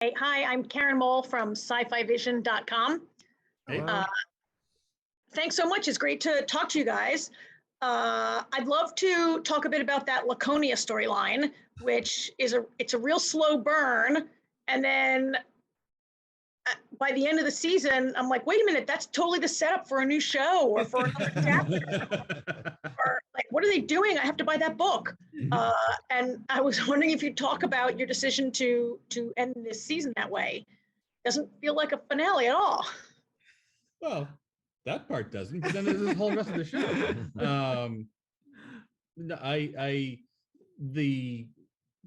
Hey, hi, I'm Karen Mole from scifivision.com. Hey. Thanks so much. It's great to talk to you guys. I'd love to talk a bit about that Laconia storyline, which is it's a real slow burn. And then by the end of the season, I'm like, wait a minute, that's totally the setup for a new show or for another chapter. Or like, what are they doing? I have to buy that book. And I was wondering if you'd talk about your decision to end this season that way. Doesn't feel like a finale at all. Well, that part doesn't, but then there's this whole rest of the show.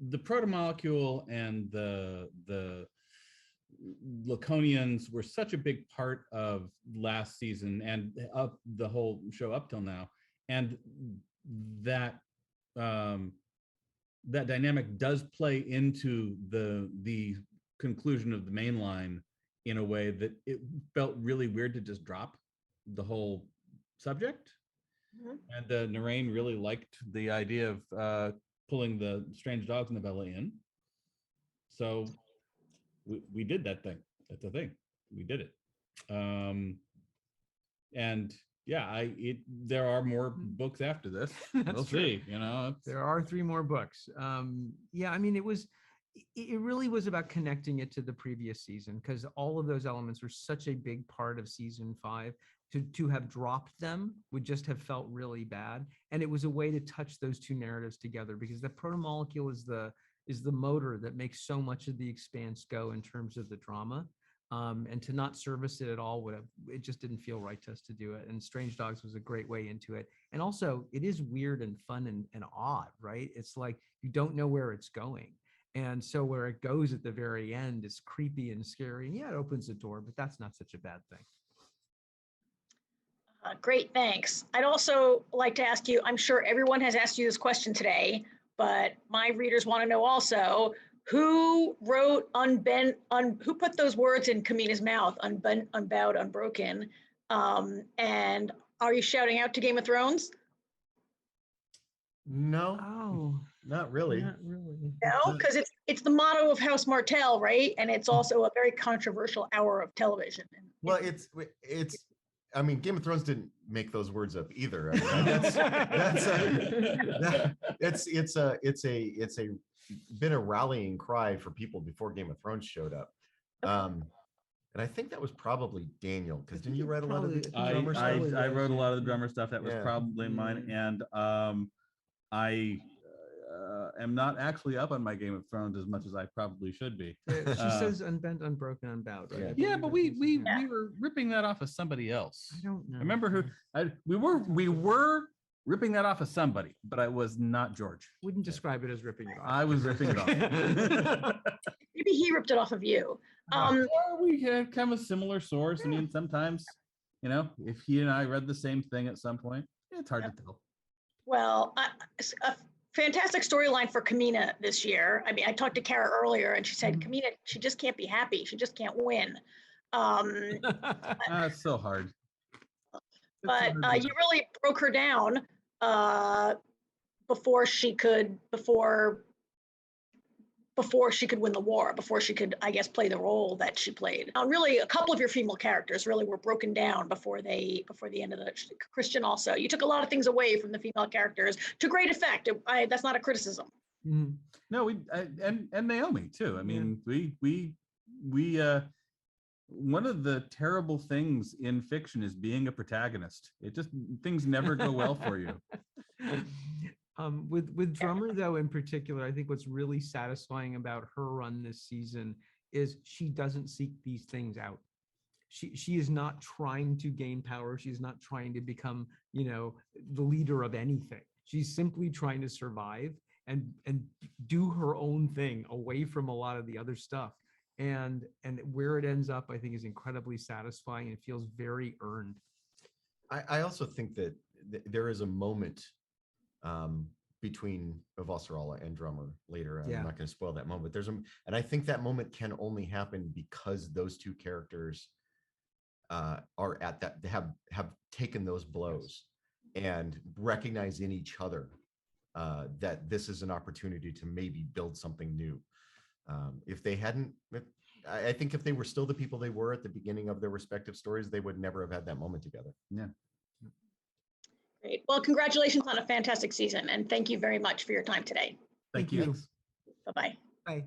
The protomolecule and the Laconians were such a big part of last season and up the whole show up till now, and that that dynamic does play into the conclusion of the main line in a way that it felt really weird to just drop the whole subject. And Naren really liked the idea of pulling the strange dogs novella in, so we did that thing. That's the thing, we did it. And yeah, there are more books after this. We'll see. There are 3 more books. Yeah, I mean, it really was about connecting it to the previous season, because all of those elements were such a big part of season 5. To have dropped them would just have felt really bad, and it was a way to touch those 2 narratives together, because the protomolecule is the motor that makes so much of the Expanse go in terms of the drama. And to not service it at all it just didn't feel right to us to do it. And Strange Dogs was a great way into it. And also, it is weird and fun and odd, right? It's like you don't know where it's going. And so where it goes at the very end is creepy and scary. And yeah, it opens the door, but that's not such a bad thing. Great, thanks. I'd also like to ask you, I'm sure everyone has asked you this question today, but my readers want to know also, who wrote who put those words in Kamina's mouth, unbent, unbowed, unbroken? And are you shouting out to Game of Thrones? No. Oh, Not really. not really. No, because it's the motto of House Martell, right? And it's also a very controversial hour of television. Well, I mean, Game of Thrones didn't make those words up either. I mean, it's been a rallying cry for people before Game of Thrones showed up. And I think that was probably Daniel, because didn't you write a lot of the drummer stuff? I wrote a lot of the drummer stuff. That was probably mine. And I am not actually up on my Game of Thrones as much as I probably should be. She says unbent, unbroken, unbowed, right? Yeah, but we were ripping that off of somebody else. I don't know. I remember who we were ripping that off of somebody, but I was not George. Wouldn't describe it as ripping it off. I was ripping it off. Maybe he ripped it off of you. Or we had kind of a similar source. I mean, sometimes, if he and I read the same thing at some point, it's hard to tell. Well, a fantastic storyline for Kamina this year. I mean, I talked to Kara earlier, and she said, Kamina, she just can't be happy. She just can't win. It's so hard. But you really broke her down before she could win the war, before she could, I guess, play the role that she played. Really, a couple of your female characters really were broken down before the end of the Christian. Also, you took a lot of things away from the female characters to great effect. That's not a criticism. Mhm. No, and Naomi too. I mean, we one of the terrible things in fiction is being a protagonist. Things never go well for you. With Drummer, though, in particular, I think what's really satisfying about her run this season is she doesn't seek these things out. She is not trying to gain power. She's not trying to become, the leader of anything. She's simply trying to survive and do her own thing away from a lot of the other stuff. And where it ends up, I think, is incredibly satisfying and feels very earned. I also think that there is a moment between Avasarala and Drummer later. I'm not going to spoil that moment. And I think that moment can only happen because those 2 characters are at that, have taken those blows and recognize in each other that this is an opportunity to maybe build something new. If they hadn't, I think if they were still the people they were at the beginning of their respective stories, they would never have had that moment together. Yeah. Great. Well, congratulations on a fantastic season, and thank you very much for your time today. Thank you. you. Bye-bye. Bye.